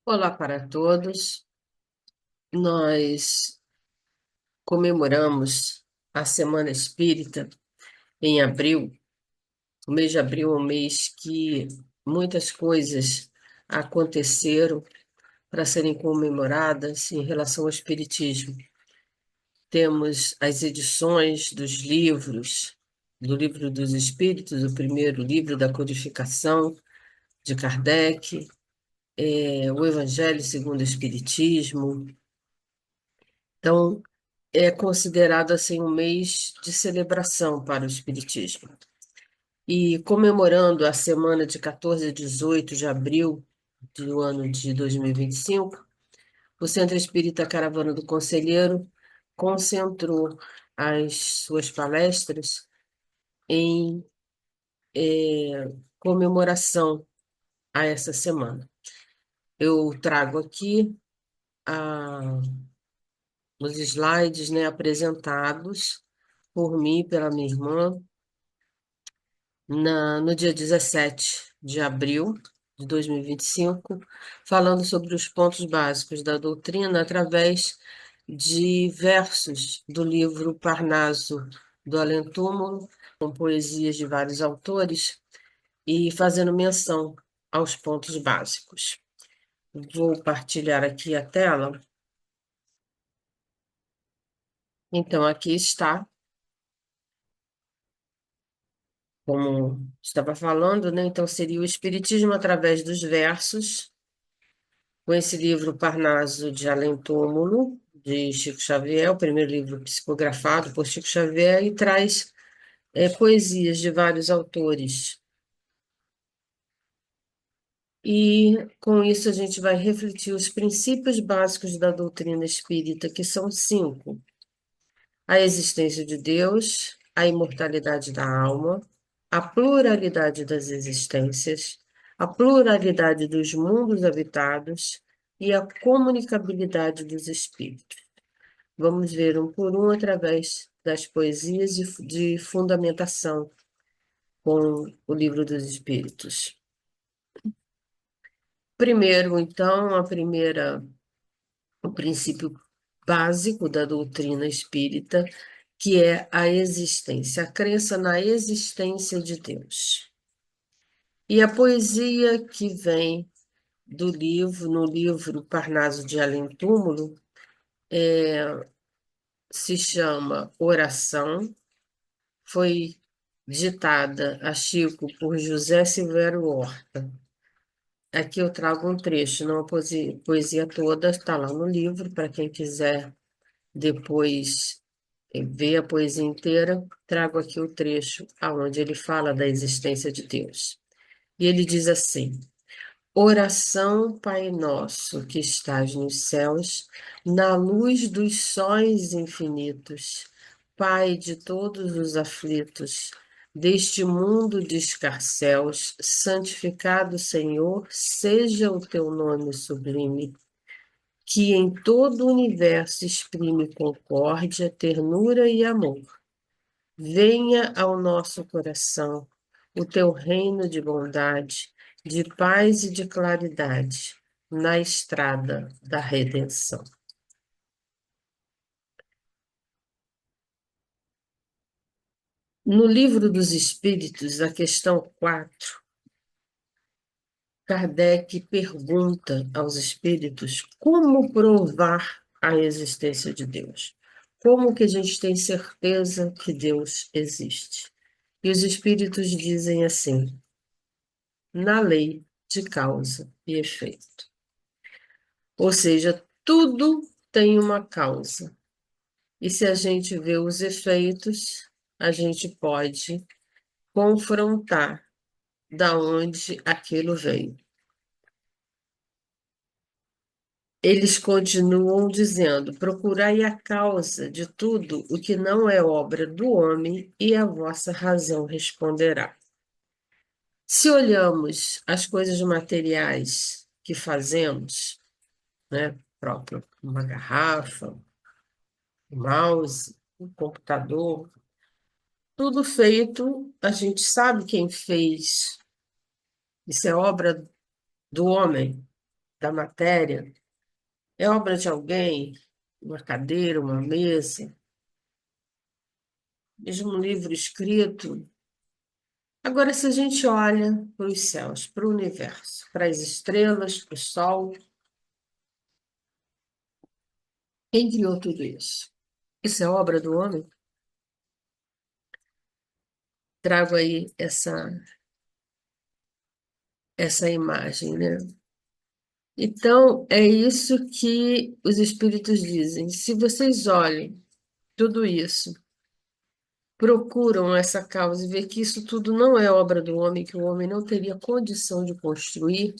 Olá para todos. Nós comemoramos a Semana Espírita em abril. O mês de abril é um mês que muitas coisas aconteceram para serem comemoradas em relação ao Espiritismo. Temos as edições dos livros, do Livro dos Espíritos, o primeiro livro da codificação de Kardec, o Evangelho segundo o Espiritismo. Então, é considerado assim um mês de celebração para o Espiritismo. E comemorando a semana de 14 a 18 de abril do ano de 2025, o Centro Espírita Caravana do Conselheiro concentrou as suas palestras em comemoração a essa semana. Eu trago aqui os slides, né, apresentados por mim e pela minha irmã no dia 17 de abril de 2025, falando sobre os pontos básicos da doutrina através de versos do livro Parnaso do Além-Túmulo, com poesias de vários autores, e fazendo menção aos pontos básicos. Vou partilhar aqui a tela. Então, aqui está, como estava falando, né? Então, seria o Espiritismo através dos versos, com esse livro Parnaso de Além-Túmulo, de Chico Xavier, o primeiro livro psicografado por Chico Xavier, e traz poesias de vários autores. E com isso a gente vai refletir os princípios básicos da doutrina espírita, que são cinco: a existência de Deus, a imortalidade da alma, a pluralidade das existências, a pluralidade dos mundos habitados e a comunicabilidade dos espíritos. Vamos ver um por um através das poesias de fundamentação com o Livro dos Espíritos. Primeiro, então, o princípio básico da doutrina espírita, que é a existência, a crença na existência de Deus. E a poesia que vem no livro Parnaso de Além-Túmulo, se chama Oração, foi ditada a Chico por José Silvério Horta. Aqui eu trago um trecho, não a poesia toda, está lá no livro, para quem quiser depois ver a poesia inteira, trago aqui o trecho aonde ele fala da existência de Deus. E ele diz assim: Oração, Pai nosso, que estás nos céus, na luz dos sóis infinitos, Pai de todos os aflitos, deste mundo de escarcéus, santificado, Senhor, seja o teu nome sublime, que em todo o universo exprime concórdia, ternura e amor. Venha ao nosso coração o teu reino de bondade, de paz e de claridade, na estrada da redenção. No Livro dos Espíritos, a questão 4, Kardec pergunta aos espíritos como provar a existência de Deus. Como que a gente tem certeza que Deus existe? E os espíritos dizem assim: na lei de causa e efeito. Ou seja, tudo tem uma causa. E se a gente vê os efeitos, a gente pode confrontar da onde aquilo veio. Eles continuam dizendo: procurai a causa de tudo o que não é obra do homem, e a vossa razão responderá. Se olhamos as coisas materiais que fazemos, né, próprio, uma garrafa, um mouse, um computador, tudo feito, a gente sabe quem fez. Isso é obra do homem. da matéria, é obra de alguém, uma cadeira, uma mesa, mesmo um livro escrito. Agora, se a gente olha para os céus, para o universo, para as estrelas, para o sol, quem criou tudo isso? Isso é obra do homem? Trago aí essa imagem, né? Então, é isso que os espíritos dizem. Se vocês olhem tudo isso, procuram essa causa e vê que isso tudo não é obra do homem, que o homem não teria condição de construir,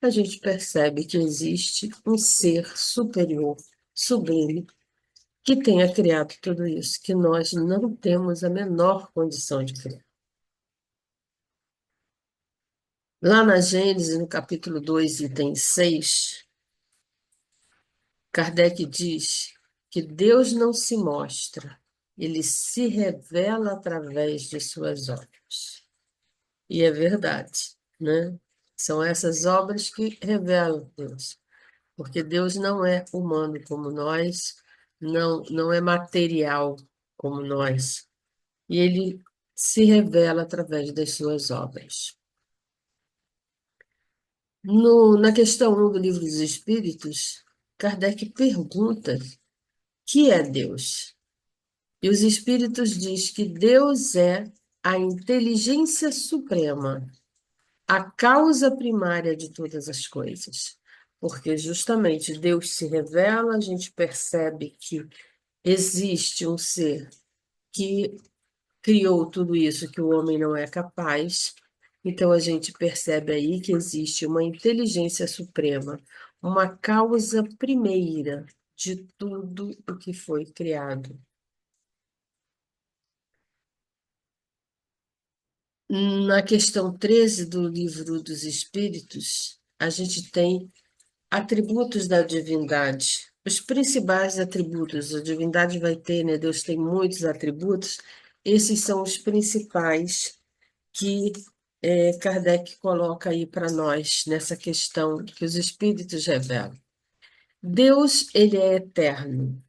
a gente percebe que existe um ser superior, sublime, que tenha criado tudo isso, que nós não temos a menor condição de criar. Lá na Gênesis, no capítulo 2, item 6, Kardec diz que Deus não se mostra, ele se revela através de suas obras. E é verdade, né? São essas obras que revelam Deus, porque Deus não é humano como nós, não é material como nós, e ele se revela através das suas obras. Na questão 1 do Livro dos Espíritos, Kardec pergunta: que é Deus? E os Espíritos diz que Deus é a inteligência suprema, a causa primária de todas as coisas. Porque justamente Deus se revela, a gente percebe que existe um ser que criou tudo isso que o homem não é capaz. Então a gente percebe aí que existe uma inteligência suprema, uma causa primeira de tudo o que foi criado. Na questão 13 do Livro dos Espíritos, a gente tem atributos da divindade. Os principais atributos, a divindade vai ter, né? Deus tem muitos atributos, esses são os principais que Kardec coloca aí para nós, nessa questão que os Espíritos revelam. Deus, ele é eterno,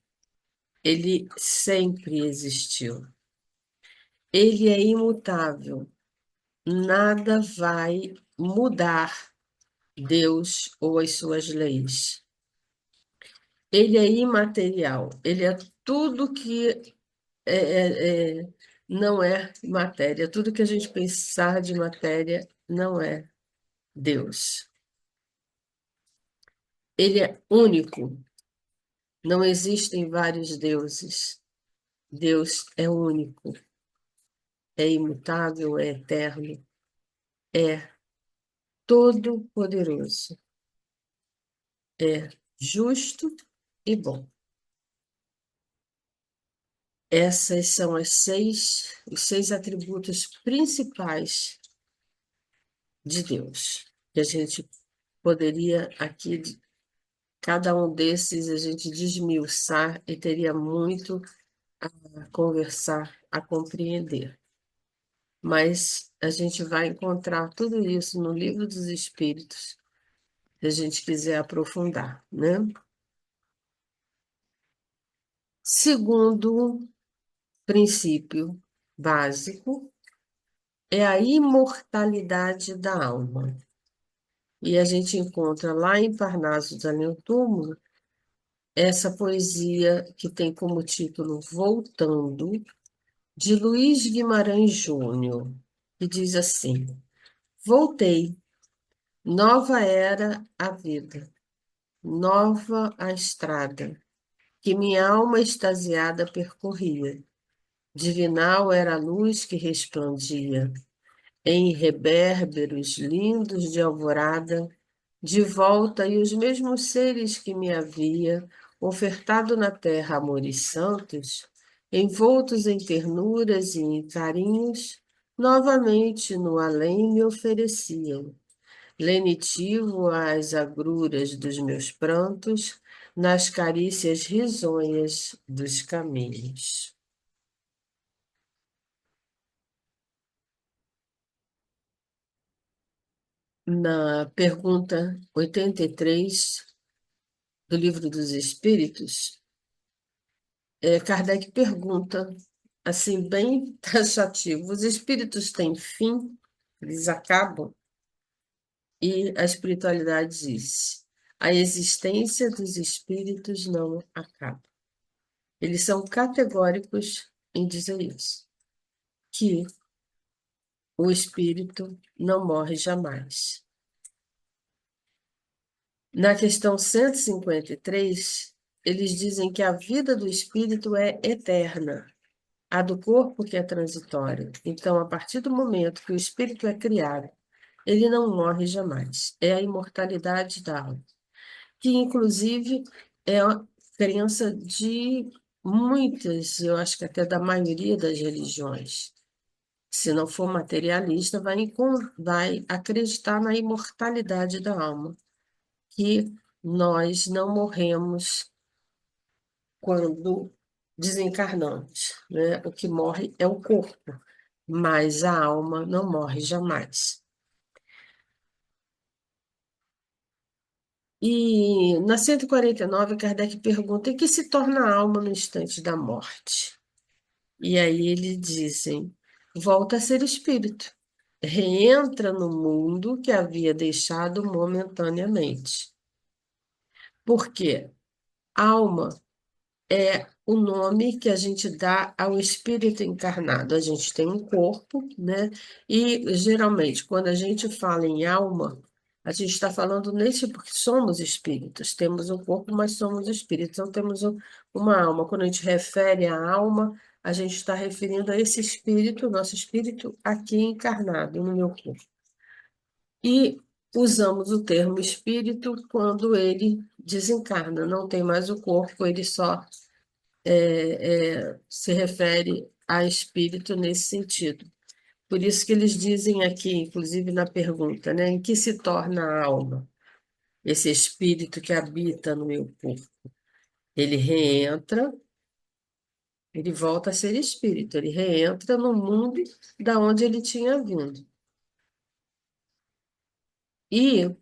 ele sempre existiu. Ele é imutável, nada vai mudar Deus ou as suas leis. Ele é imaterial, ele é tudo que não é matéria, tudo que a gente pensar de matéria não é Deus. Ele é único, não existem vários deuses. Deus é único, é imutável, é eterno, é todo-poderoso, é justo e bom. Essas são os seis atributos principais de Deus. Que a gente poderia aqui, cada um desses, a gente desmiuçar e teria muito a conversar, a compreender. Mas a gente vai encontrar tudo isso no Livro dos Espíritos, se a gente quiser aprofundar, né? Segundo princípio básico é a imortalidade da alma. E a gente encontra lá em Parnaso de Além Túmulo essa poesia que tem como título Voltando, de Luiz Guimarães Júnior, que diz assim: voltei, nova era a vida, nova a estrada, que minha alma extasiada percorria. Divinal era a luz que resplandia, em reberberos lindos de alvorada, de volta e os mesmos seres que me havia ofertado na terra amores santos, envoltos em ternuras e em carinhos, novamente no além me ofereciam, lenitivo às agruras dos meus prantos, nas carícias risonhas dos caminhos. Na pergunta 83 do Livro dos Espíritos, Kardec pergunta, assim, bem taxativo: os espíritos têm fim? Eles acabam? E a espiritualidade diz: a existência dos espíritos não acaba. Eles são categóricos em dizer isso, que o espírito não morre jamais. Na questão 153, eles dizem que a vida do espírito é eterna, a do corpo que é transitória. Então, a partir do momento que o espírito é criado, ele não morre jamais. É a imortalidade da alma, que inclusive é a crença de muitas, eu acho que até da maioria das religiões. Se não for materialista, vai acreditar na imortalidade da alma, que nós não morremos quando desencarnamos, né? O que morre é o corpo, mas a alma não morre jamais. E na 149, Kardec pergunta: em que se torna a alma no instante da morte? E aí eles dizem: volta a ser espírito, reentra no mundo que havia deixado momentaneamente. Por quê? Alma é o nome que a gente dá ao espírito encarnado. A gente tem um corpo, né? E geralmente, quando a gente fala em alma, a gente está falando nesse porque somos espíritos, temos um corpo, mas somos espíritos, então temos uma alma. Quando a gente refere à alma, a gente está referindo a esse espírito, nosso espírito aqui encarnado no meu corpo. E usamos o termo espírito quando ele desencarna, não tem mais o corpo, ele só se refere a espírito nesse sentido. Por isso que eles dizem aqui, inclusive na pergunta, né, em que se torna a alma, esse espírito que habita no meu corpo. Ele reentra, ele volta a ser espírito, ele reentra no mundo da onde ele tinha vindo. E,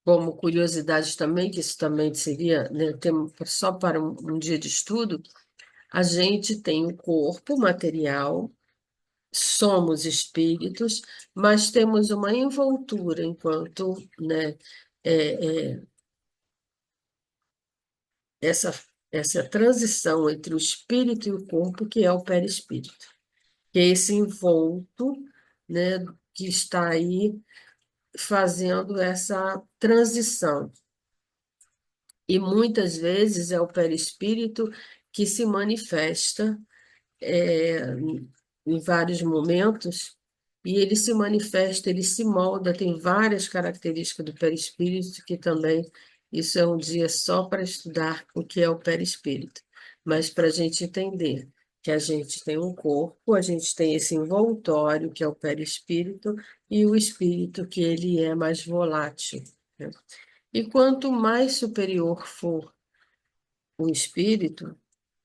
como curiosidade também, que isso também seria, né, só para um dia de estudo, a gente tem o corpo material, somos espíritos, mas temos uma envoltura enquanto, né, é, é, essa, essa transição entre o espírito e o corpo, que é o perispírito, que é esse envolto, né, que está aí fazendo essa transição. E muitas vezes é o perispírito que se manifesta em vários momentos, e ele se manifesta, ele se molda, tem várias características do perispírito, que também isso é um dia só para estudar o que é o perispírito. Mas para a gente entender que a gente tem um corpo, a gente tem esse envoltório, que é o perispírito, e o espírito, que ele é mais volátil, né? E quanto mais superior for o espírito,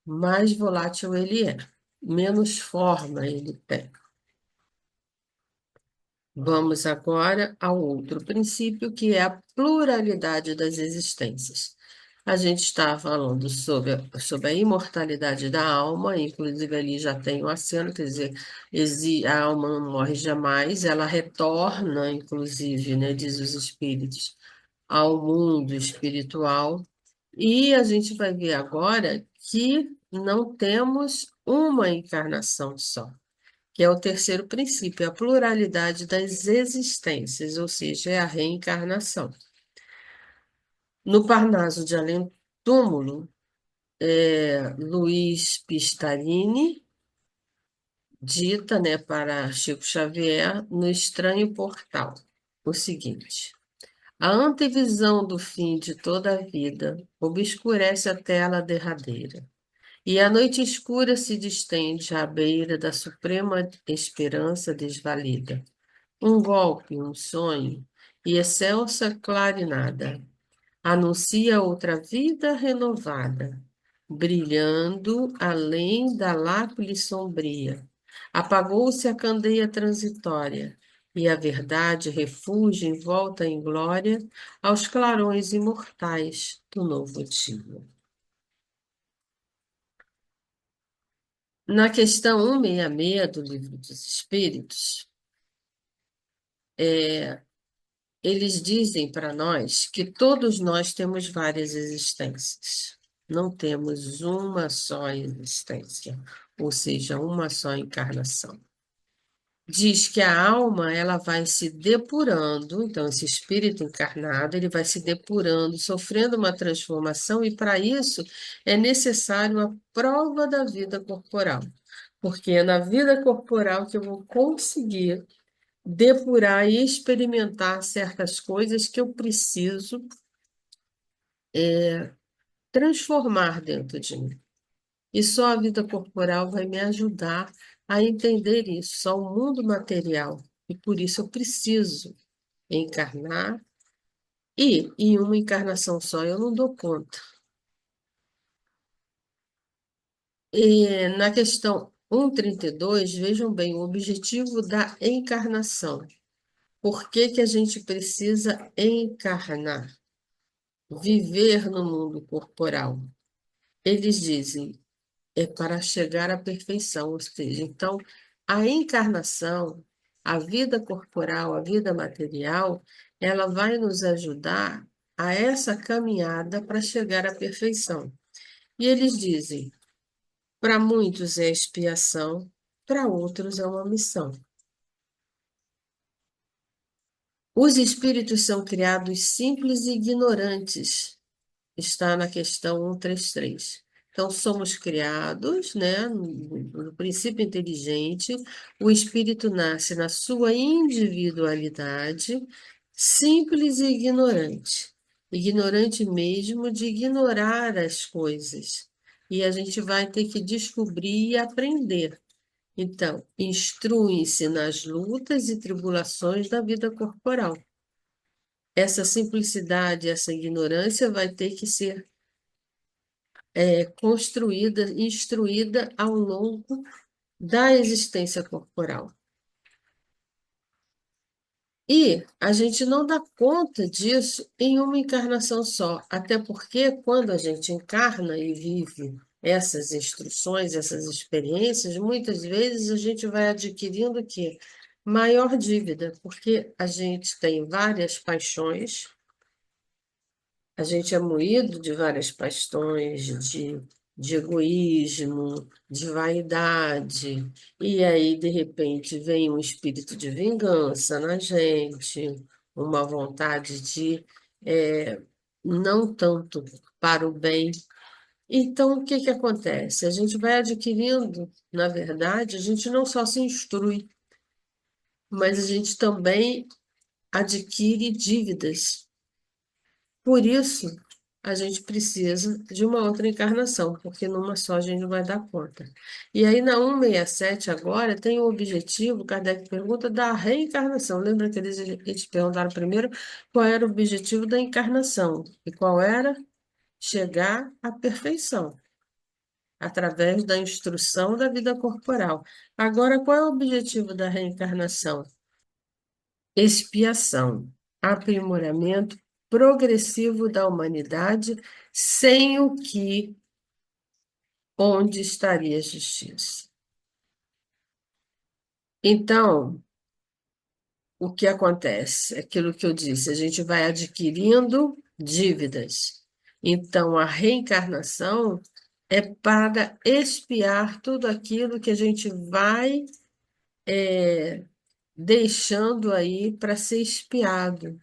mais volátil ele é, menos forma ele tem. Vamos agora ao outro princípio, que é a pluralidade das existências. A gente está falando sobre a imortalidade da alma, inclusive ali já tem o aceno, quer dizer, a alma não morre jamais, ela retorna, inclusive, né, diz os espíritos, ao mundo espiritual. E a gente vai ver agora que não temos uma encarnação só, que é o terceiro princípio, a pluralidade das existências, ou seja, é a reencarnação. No Parnaso de Além-Túmulo, Luiz Pistarini dita, né, para Chico Xavier, no Estranho Portal, o seguinte: a antevisão do fim de toda a vida obscurece a tela derradeira. E a noite escura se distende à beira da suprema esperança desvalida. Um golpe, um sonho, e excelsa clarinada anuncia outra vida renovada, brilhando além da lápide sombria. Apagou-se a candeia transitória, e a verdade refugem e volta em glória aos clarões imortais do novo dia. Na questão 166 do Livro dos Espíritos, eles dizem para nós que todos nós temos várias existências. Não temos uma só existência, ou seja, uma só encarnação. Diz que a alma ela vai se depurando, então esse espírito encarnado ele vai se depurando, sofrendo uma transformação e para isso é necessário a prova da vida corporal, porque é na vida corporal que eu vou conseguir depurar e experimentar certas coisas que eu preciso transformar dentro de mim. E só a vida corporal vai me ajudar a entender isso, só o mundo material. E por isso eu preciso encarnar, e em uma encarnação só eu não dou conta. E na questão 132, vejam bem, o objetivo da encarnação. Por que que a gente precisa encarnar? Viver no mundo corporal. Eles dizem, é para chegar à perfeição, ou seja, então, a encarnação, a vida corporal, a vida material, ela vai nos ajudar a essa caminhada para chegar à perfeição. E eles dizem, para muitos é expiação, para outros é uma missão. Os espíritos são criados simples e ignorantes, está na questão 133. Então, somos criados, né, no princípio inteligente, o espírito nasce na sua individualidade, simples e ignorante. Ignorante mesmo de ignorar as coisas. E a gente vai ter que descobrir e aprender. Então, instrui-se nas lutas e tribulações da vida corporal. Essa simplicidade, essa ignorância vai ter que ser construída, instruída ao longo da existência corporal. E a gente não dá conta disso em uma encarnação só, até porque quando a gente encarna e vive essas instruções, essas experiências, muitas vezes a gente vai adquirindo o quê? Maior dívida, porque a gente tem várias paixões. A gente é moído de várias paixões, de egoísmo, de vaidade, e aí, de repente, vem um espírito de vingança na gente, uma vontade de não tanto para o bem. Então, o que que acontece? A gente vai adquirindo, na verdade, a gente não só se instrui, mas a gente também adquire dívidas. Por isso, a gente precisa de uma outra encarnação, porque numa só a gente não vai dar conta. E aí, na 167 agora, tem o objetivo, Kardec pergunta, da reencarnação. Lembra que eles perguntaram primeiro qual era o objetivo da encarnação? E qual era? Chegar à perfeição, através da instrução da vida corporal. Agora, qual é o objetivo da reencarnação? Expiação, aprimoramento progressivo da humanidade, sem o que, onde estaria a justiça? Então, o que acontece? Aquilo que eu disse, a gente vai adquirindo dívidas. Então, a reencarnação é para expiar tudo aquilo que a gente vai deixando aí para ser expiado,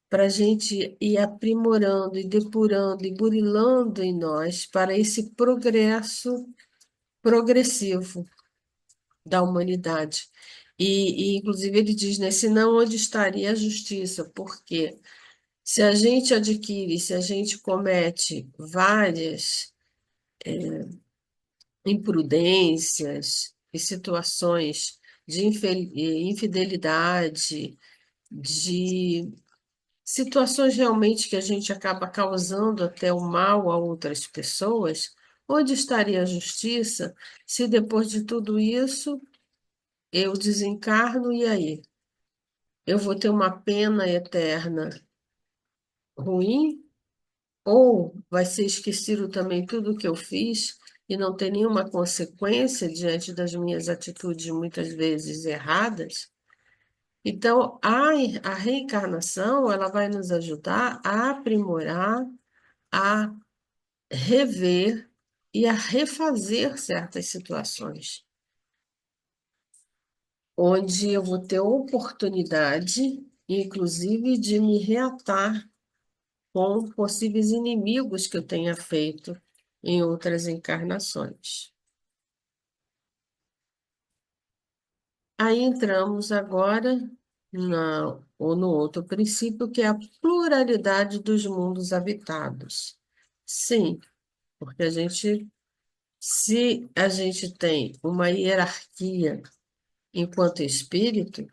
para a gente ir aprimorando e depurando e burilando em nós para esse progresso progressivo da humanidade. Inclusive, ele diz, né, senão onde estaria a justiça? Porque se a gente adquire, se a gente comete várias imprudências e situações de infidelidade, de situações realmente que a gente acaba causando até o mal a outras pessoas, onde estaria a justiça se depois de tudo isso eu desencarno e aí? eu vou ter uma pena eterna ruim, ou vai ser esquecido também tudo que eu fiz e não ter nenhuma consequência diante das minhas atitudes muitas vezes erradas. Então, a reencarnação, ela vai nos ajudar a aprimorar, a rever e a refazer certas situações, onde eu vou ter oportunidade, inclusive, de me reatar com possíveis inimigos que eu tenha feito em outras encarnações. Aí entramos agora ou no outro princípio, que é a pluralidade dos mundos habitados. Sim, porque se a gente tem uma hierarquia enquanto espírito,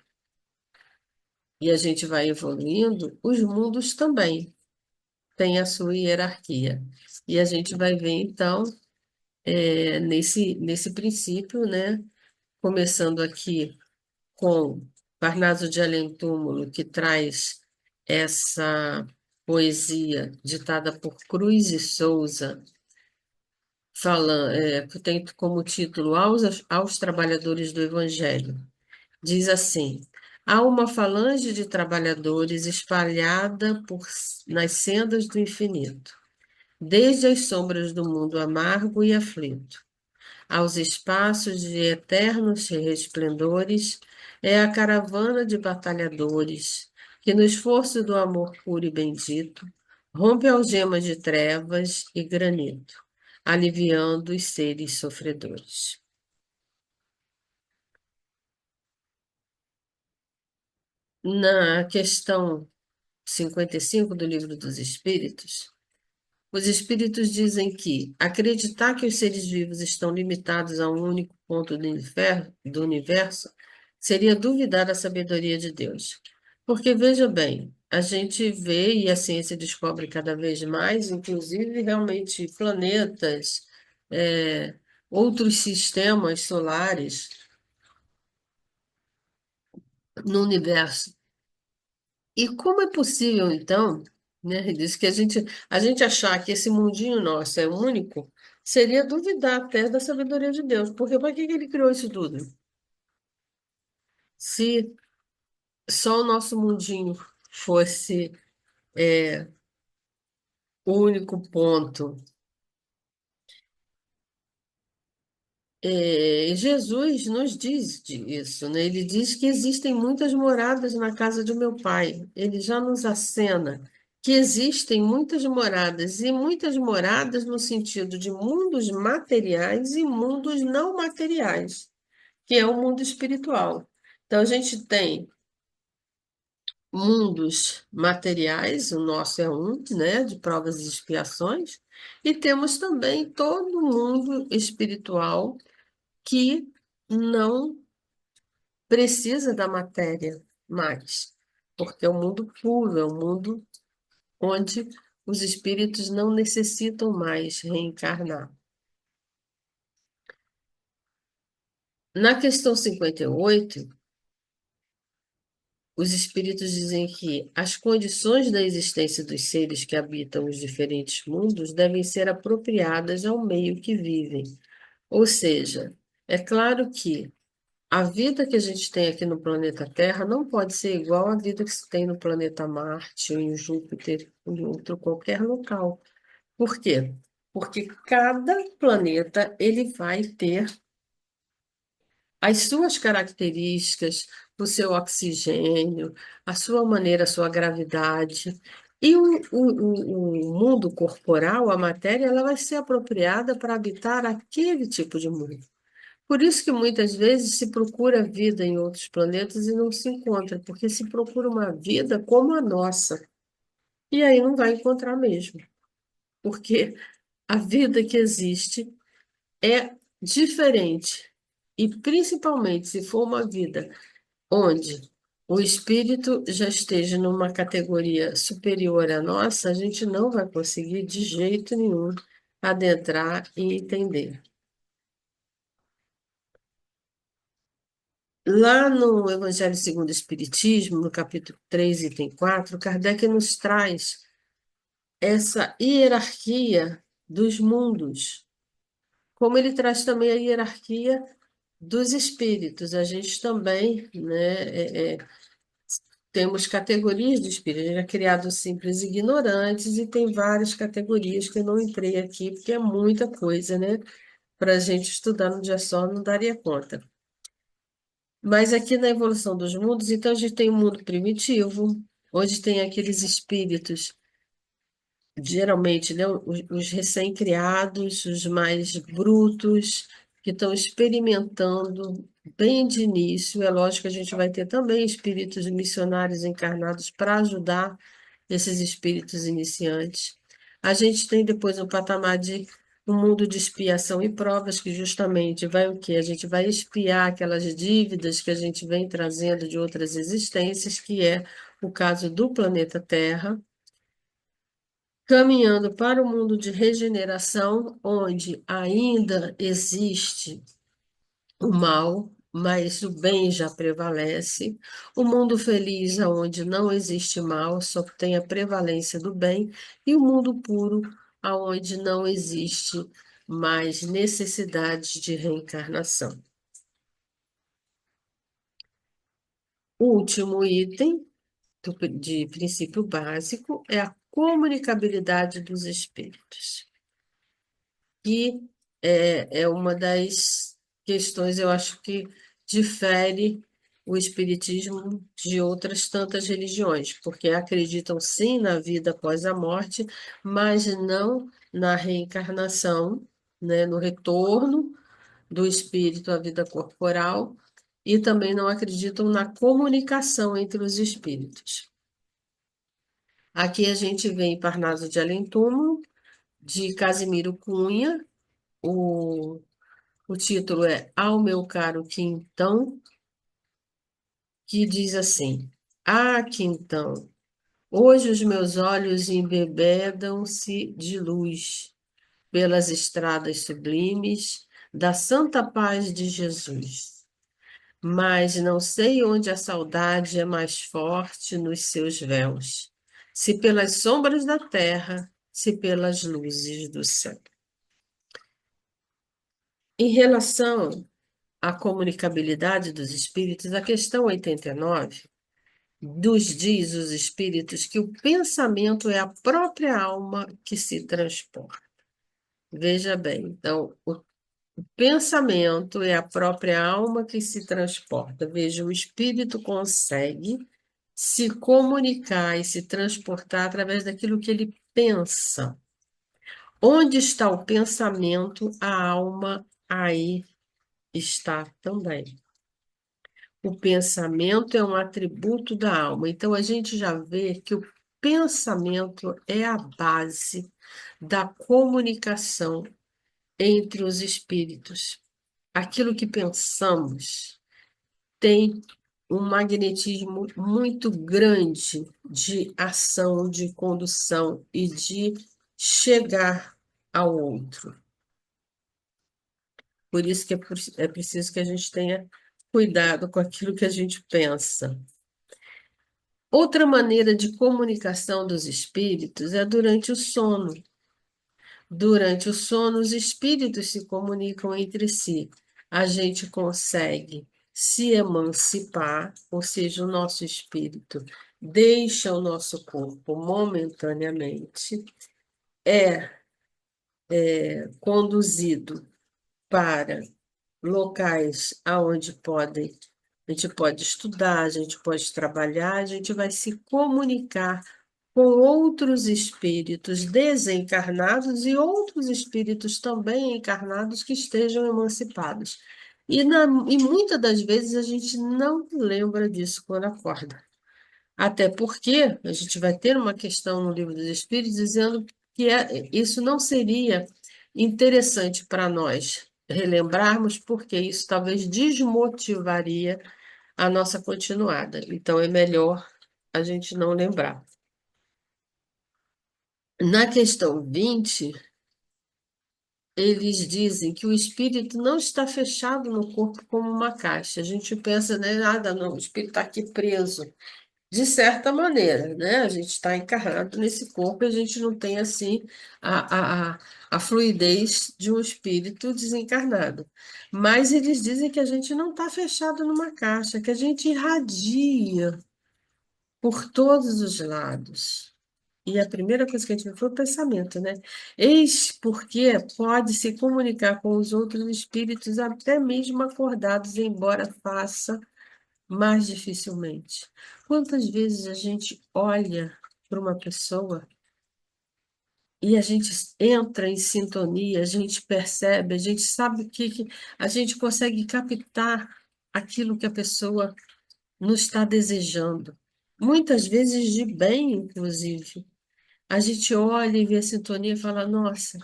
e a gente vai evoluindo, os mundos também têm a sua hierarquia. E a gente vai ver, então, nesse princípio, né? Começando aqui com Parnaso de Além-Túmulo, que traz essa poesia ditada por Cruz e Souza, que tem como título aos Trabalhadores do Evangelho. Diz assim: há uma falange de trabalhadores espalhada nas sendas do infinito, desde as sombras do mundo amargo e aflito aos espaços de eternos resplendores, é a caravana de batalhadores, que no esforço do amor puro e bendito, rompe algemas de trevas e granito, aliviando os seres sofredores. Na questão 55 do Livro dos Espíritos, os espíritos dizem que acreditar que os seres vivos estão limitados a um único ponto do universo seria duvidar da sabedoria de Deus. Porque, veja bem, a gente vê e a ciência descobre cada vez mais, inclusive realmente planetas, é, outros sistemas solares no universo. E como é possível, então, né, diz que a gente achar que esse mundinho nosso é único, seria duvidar até da sabedoria de Deus, porque para que ele criou isso tudo? Se só o nosso mundinho fosse o único ponto. Jesus nos diz isso, né? Ele diz que existem muitas moradas na casa de meu pai. Ele já nos acena que existem muitas moradas, e muitas moradas no sentido de mundos materiais e mundos não materiais, que é o mundo espiritual. Então, a gente tem mundos materiais, o nosso é um, né, de provas e expiações, e temos também todo o mundo espiritual que não precisa da matéria mais, porque é um mundo puro, é um mundo onde os espíritos não necessitam mais reencarnar. Na questão 58, os espíritos dizem que as condições da existência dos seres que habitam os diferentes mundos devem ser apropriadas ao meio que vivem. Ou seja, é claro que a vida que a gente tem aqui no planeta Terra não pode ser igual à vida que se tem no planeta Marte, ou em Júpiter, ou em outro qualquer local. Por quê? Porque cada planeta ele vai ter as suas características, o seu oxigênio, a sua maneira, a sua gravidade. E o mundo corporal, a matéria, ela vai ser apropriada para habitar aquele tipo de mundo. Por isso que muitas vezes se procura vida em outros planetas e não se encontra, porque se procura uma vida como a nossa. E aí não vai encontrar mesmo, porque a vida que existe é diferente. E principalmente se for uma vida onde o espírito já esteja numa categoria superior à nossa, a gente não vai conseguir de jeito nenhum adentrar e entender. Lá no Evangelho segundo o Espiritismo, no capítulo 3, item 4, Kardec nos traz essa hierarquia dos mundos, como ele traz também a hierarquia dos espíritos. A gente também, né, temos categorias de espíritos. A gente é criado simples e ignorantes e tem várias categorias que eu não entrei aqui, porque é muita coisa, né? Para a gente estudar num dia só, não daria conta. Mas aqui na evolução dos mundos, então a gente tem o mundo primitivo, onde tem aqueles espíritos, geralmente, né, os recém-criados, os mais brutos, que estão experimentando bem de início. É lógico que a gente vai ter também espíritos missionários encarnados para ajudar esses espíritos iniciantes. A gente tem depois um patamar de um mundo de expiação e provas, que justamente vai o quê? A gente vai expiar aquelas dívidas que a gente vem trazendo de outras existências, que é o caso do planeta Terra, caminhando para o mundo de regeneração, onde ainda existe o mal, mas o bem já prevalece. O mundo feliz, onde não existe mal, só tem a prevalência do bem. E o mundo puro, onde não existe mais necessidade de reencarnação. O último item de princípio básico é a comunicabilidade dos espíritos, que é uma das questões, eu acho que difere o espiritismo de outras tantas religiões, porque acreditam sim na vida após a morte, mas não na reencarnação, né, no retorno do espírito à vida corporal, e também não acreditam na comunicação entre os espíritos. Aqui a gente vê em Parnaso de Além-Túmulo, de Casimiro Cunha, o O título é Ao Meu Caro Quintão, que diz assim: Ah, Quintão, hoje os meus olhos embebedam-se de luz pelas estradas sublimes da santa paz de Jesus. Mas não sei onde a saudade é mais forte nos seus véus, se pelas sombras da terra, se pelas luzes do céu. Em relação à comunicabilidade dos espíritos, a questão 89 nos diz os espíritos que o pensamento é a própria alma que se transporta. Veja bem, então, o pensamento é a própria alma que se transporta. Veja, o espírito consegue se comunicar e se transportar através daquilo que ele pensa. Onde está o pensamento, a alma aí está também. O pensamento é um atributo da alma. Então, a gente já vê que o pensamento é a base da comunicação entre os espíritos. Aquilo que pensamos tem um magnetismo muito grande de ação, de condução e de chegar ao outro. Por isso que é preciso que a gente tenha cuidado com aquilo que a gente pensa. Outra maneira de comunicação dos espíritos é durante o sono. Durante o sono, os espíritos se comunicam entre si. A gente consegue se emancipar, ou seja, o nosso espírito deixa o nosso corpo momentaneamente, é conduzido para locais aonde a gente pode estudar, a gente pode trabalhar, a gente vai se comunicar com outros espíritos desencarnados e outros espíritos também encarnados que estejam emancipados. E muitas das vezes a gente não lembra disso quando acorda. Até porque a gente vai ter uma questão no Livro dos Espíritos dizendo que isso não seria interessante para nós relembrarmos, porque isso talvez desmotivaria a nossa continuada. Então é melhor a gente não lembrar. Na questão 20 eles dizem que o espírito não está fechado no corpo como uma caixa. A gente pensa, né, nada, não, o espírito está aqui preso. De certa maneira, né? A gente está encarnado nesse corpo e a gente não tem, assim, a fluidez de um espírito desencarnado. Mas eles dizem que a gente não está fechado numa caixa, que a gente irradia por todos os lados. E a primeira coisa que a gente viu foi o pensamento, né? Eis porque pode se comunicar com os outros espíritos, até mesmo acordados, embora faça mais dificilmente. Quantas vezes a gente olha para uma pessoa e a gente entra em sintonia, a gente percebe, a gente sabe que a gente consegue captar aquilo que a pessoa nos está desejando. Muitas vezes de bem, inclusive. A gente olha e vê a sintonia e fala, nossa,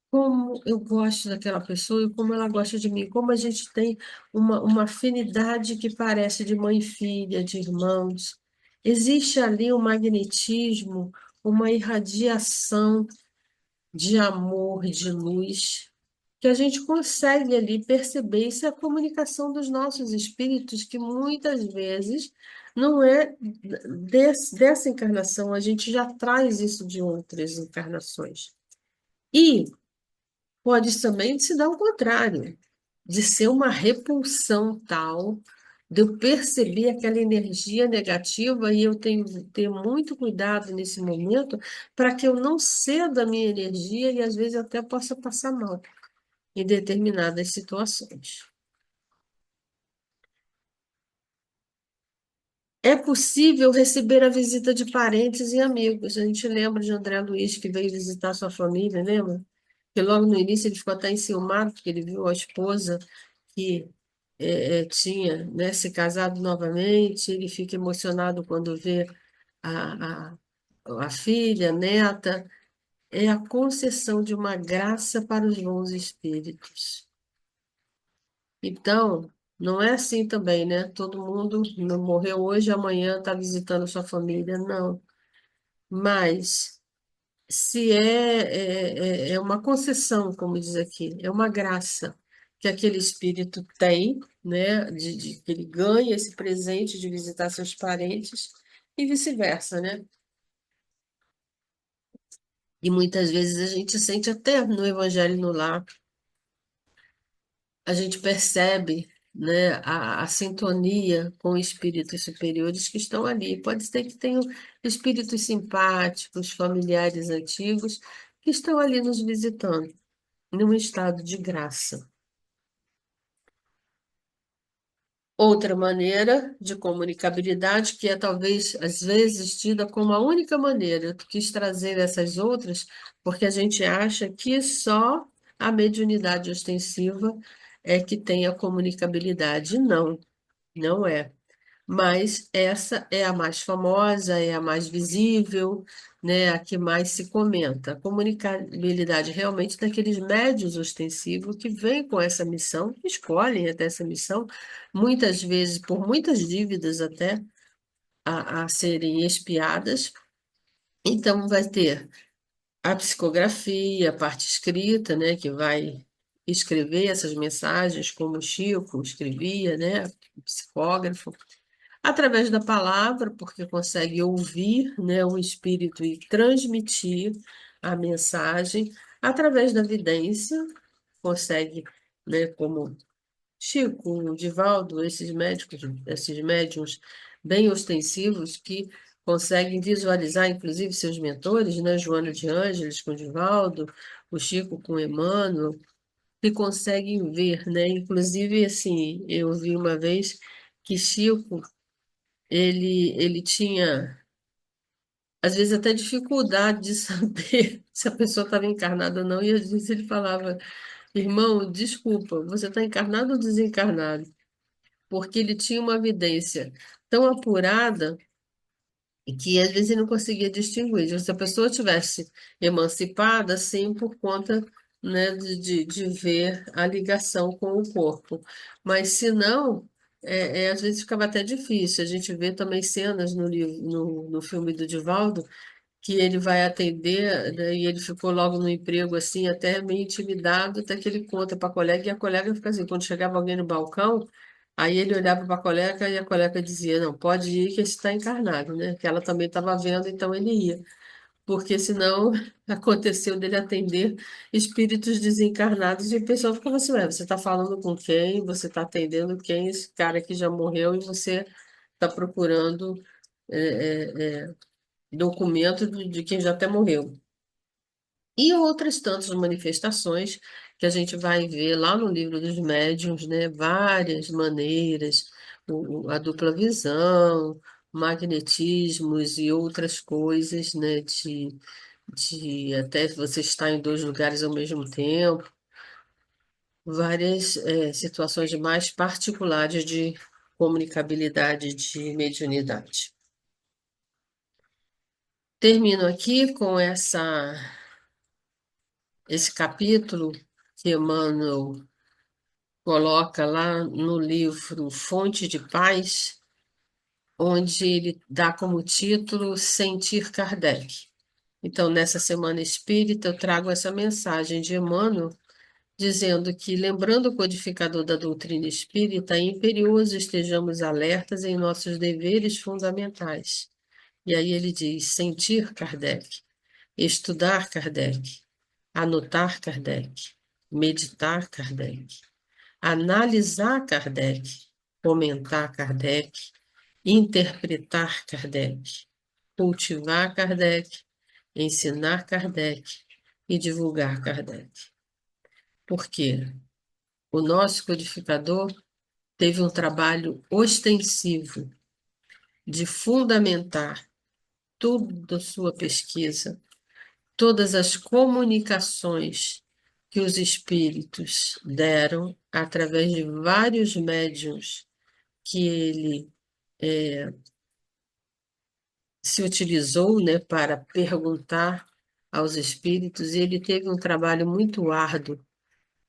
como eu gosto daquela pessoa e como ela gosta de mim, como a gente tem uma afinidade que parece de mãe e filha, de irmãos. Existe ali um magnetismo, uma irradiação de amor, de luz, que a gente consegue ali perceber. Isso é a comunicação dos nossos espíritos, que muitas vezes não é dessa encarnação, a gente já traz isso de outras encarnações. E pode também se dar o contrário, de ser uma repulsão tal, de eu perceber aquela energia negativa e eu tenho que ter muito cuidado nesse momento para que eu não ceda a minha energia e às vezes até possa passar mal em determinadas situações. É possível receber a visita de parentes e amigos. A gente lembra de André Luiz, que veio visitar sua família, lembra? Que logo no início ele ficou até enciumado, porque ele viu a esposa que tinha, né, se casado novamente, ele fica emocionado quando vê a, a filha, a neta. É a concessão de uma graça para os bons espíritos. Então, não é assim também, né? Todo mundo não morreu hoje, amanhã está visitando sua família, não. Mas se é uma concessão, como diz aqui, é uma graça que aquele espírito tem, né? Que ele ganha esse presente de visitar seus parentes e vice-versa, né? E muitas vezes a gente sente até no Evangelho no Lar, a gente percebe, né, a sintonia com espíritos superiores que estão ali. Pode ser que tenham espíritos simpáticos, familiares antigos, que estão ali nos visitando, num estado de graça. Outra maneira de comunicabilidade, que é talvez, às vezes, tida como a única maneira, eu quis trazer essas outras, porque a gente acha que só a mediunidade ostensiva é que tem a comunicabilidade. Não, não é. Mas essa é a mais famosa, é a mais visível, né, a que mais se comenta. A comunicabilidade realmente daqueles médios ostensivos que vêm com essa missão, que escolhem até essa missão, muitas vezes por muitas dívidas até a serem expiadas. Então vai ter a psicografia, a parte escrita, né, que vai escrever essas mensagens, como o Chico escrevia, né, o psicógrafo através da palavra, porque consegue ouvir, né, o espírito e transmitir a mensagem, através da vidência, consegue, né, como Chico, o Divaldo, esses médicos, esses médiuns bem ostensivos que conseguem visualizar, inclusive, seus mentores, né, Joana de Ângeles com Divaldo, o Chico com Emmanuel, que conseguem ver, né, inclusive, assim, eu vi uma vez que Chico ele tinha, às vezes, até dificuldade de saber se a pessoa estava encarnada ou não, e às vezes ele falava, irmão, desculpa, você está encarnado ou desencarnado? Porque ele tinha uma evidência tão apurada e que às vezes ele não conseguia distinguir. Se a pessoa tivesse emancipada, sim, por conta, né, de ver a ligação com o corpo. Mas se não, às vezes ficava até difícil. A gente vê também cenas no filme do Divaldo que ele vai atender, né, e ele ficou logo no emprego assim, até meio intimidado, até que ele conta para a colega, e a colega fica assim, quando chegava alguém no balcão, aí ele olhava para a colega e a colega dizia, não, pode ir que esse está encarnado, né? Que ela também estava vendo, então ele ia. Porque senão aconteceu dele atender espíritos desencarnados e o pessoal ficava assim, ué, você está falando com quem? Você está atendendo quem? Esse cara que já morreu e você está procurando documento de quem já até morreu. E outras tantas manifestações que a gente vai ver lá no livro dos médiuns, né? Várias maneiras, a dupla visão, magnetismos e outras coisas, né? De até você estar em dois lugares ao mesmo tempo, várias situações mais particulares de comunicabilidade de mediunidade. Termino aqui com esse capítulo que Emmanuel coloca lá no livro Fonte de Paz, onde ele dá como título Sentir Kardec. Então, nessa Semana Espírita, eu trago essa mensagem de Emmanuel, dizendo que, lembrando o codificador da doutrina espírita, é imperioso estejamos alertas em nossos deveres fundamentais. E aí ele diz: sentir Kardec, estudar Kardec, anotar Kardec, meditar Kardec, analisar Kardec, comentar Kardec, interpretar Kardec, cultivar Kardec, ensinar Kardec e divulgar Kardec. Por quê? O nosso codificador teve um trabalho ostensivo de fundamentar toda a sua pesquisa, todas as comunicações que os espíritos deram através de vários médiuns que ele se utilizou, né, para perguntar aos espíritos, e ele teve um trabalho muito árduo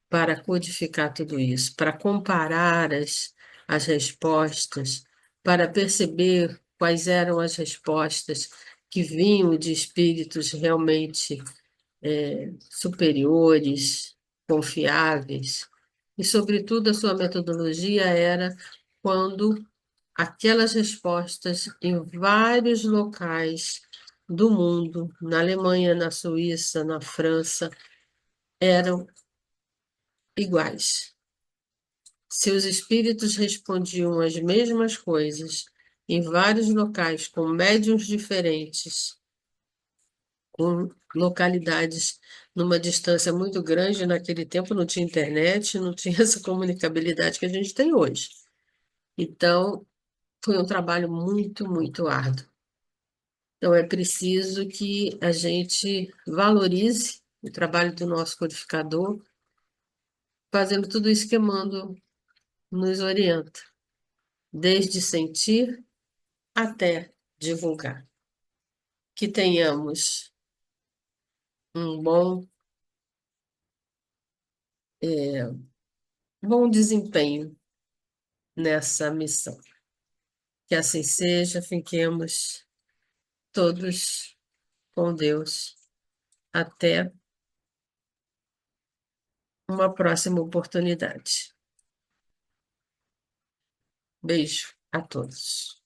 para codificar tudo isso, para comparar as respostas, para perceber quais eram as respostas que vinham de espíritos realmente superiores, confiáveis. E, sobretudo, a sua metodologia era quando aquelas respostas em vários locais do mundo, na Alemanha, na Suíça, na França, eram iguais. Seus espíritos respondiam as mesmas coisas em vários locais, com médiuns diferentes, com localidades numa distância muito grande. Naquele tempo não tinha internet, não tinha essa comunicabilidade que a gente tem hoje. Então, foi um trabalho muito, muito árduo. Então, é preciso que a gente valorize o trabalho do nosso codificador, fazendo tudo isso que Emmanuel nos orienta, desde sentir até divulgar. Que tenhamos um é, bom desempenho nessa missão. Que assim seja, fiquemos todos com Deus. Até uma próxima oportunidade. Beijo a todos.